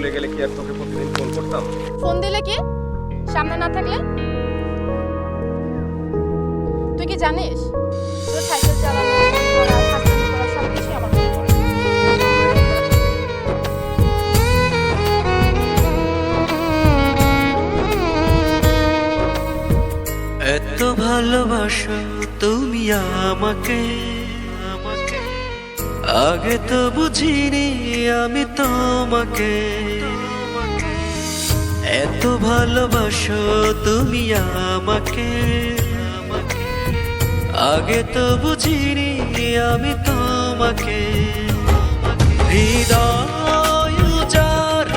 ভুলে গেলে কি আর তোকে প্রতিদিন ফোন করতাম? ফোন দিলে কি সামনে না থাকলে? তুই কি জানিস তোর সাইকেল চালানো হাসপাতাল করা সবকিছু আমার মনে পড়ে। এত ভালোবাসো তুমি আমাকে, আগে তো বুঝিনি আমি তোমাকে। এত ভালোবাসো তুমি আমাকে, আগে তো বুঝিনি আমি তোমাকে। হৃদয় উজাড়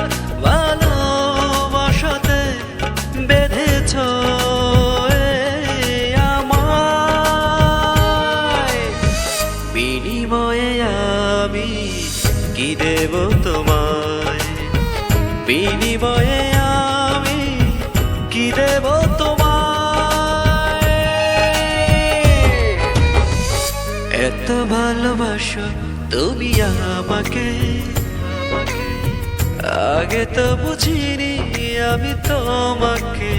ভালোবাসাতে বেঁধেছো বিনিময়ে আমি কি দেব তোমায়, বিনিময়ে আমি কি দেব তোমায়। এত ভালোবাসো তুমি আমাকে, আগে তো বুঝিনি আমি তোমাকে।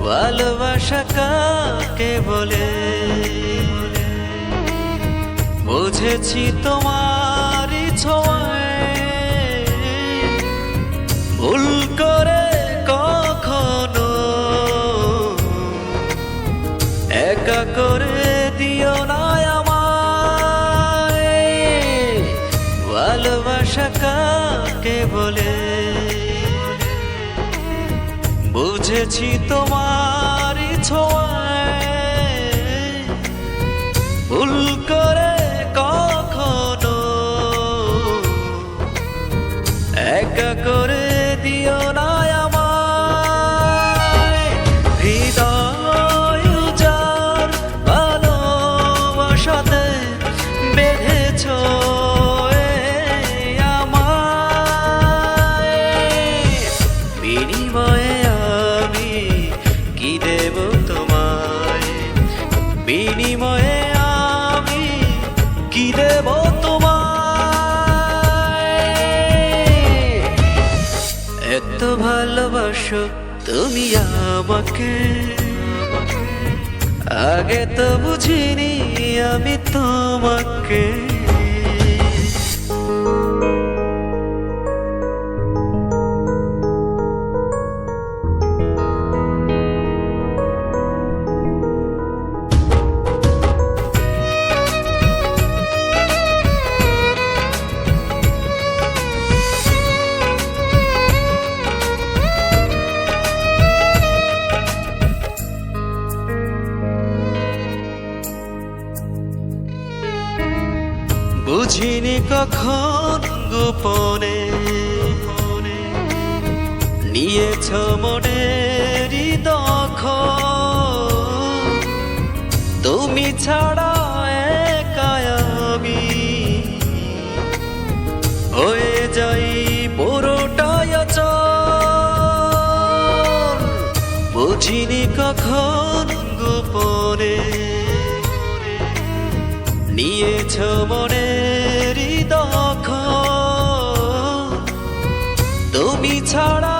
ভালোবাসা কাকে বলে বুঝেছি তোমারই ছোঁয়ায়। ভুল করে কখনো একা করে দিও না আমায়। ভালোবাসা কাকে বলে বুঝেছি তোমারই ছোঁয়ায়। ভুল করে কখনো একা করে দিও না আমায়। হৃদয় উজাড় ভালোবাসাতে বেঁধেছো বিনিময়ে আমি কি দেব তোমায়, বিনিময়ে আমি কি দেব তোমায়। এত ভালোবাসো তুমি আমাকে, আগে তো বুঝিনি আমি তোমাকে। বুঝিনি কখন গোপনে নিয়েছ মনেরই দখল। তুমি ছাড়া একা আমি হয়ে যাই পুরোটাই অচল। বুঝিনি কখন গোপনে নিয়েছ মনেরই দখল। তুমি ছাড়া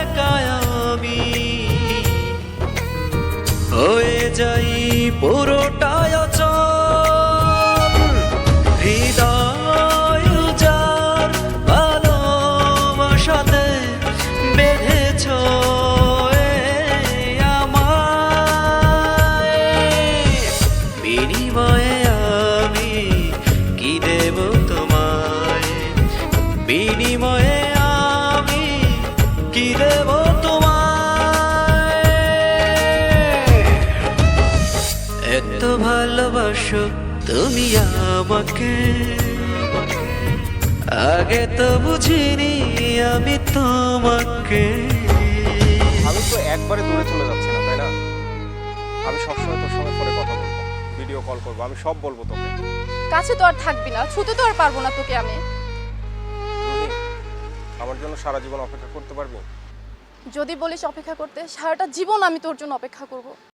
একা আমি হয়ে যাই পুরোটাই অচল। হৃদয় উজাড় ভালোবাসাতে বেঁধেছো বিনিময়ে আমি কি দেব তোমায়, বিনিময়ে আমি কি দেব তোমায়। এত ভালোবাসো তুমি আমাকে, আগে তো বুঝিনি আমি তোমাকে। আমি তো একবারে দূরে চলে যাচ্ছি না, তাই না? আমি সবসময় তোর সঙ্গে ফোনে কথা বলবো, ভিডিও কল করবো, আমি সব বলবো তোকে। কাছে তো আর থাকবি না, ছুতে তো আর পারবো না তোকে আমি। রুহি, আমার জন্য সারা জীবন অপেক্ষা করতে পারবি? যদি বলিস অপেক্ষা করতে, সারাটা জীবন আমি তোর জন্য অপেক্ষা করব।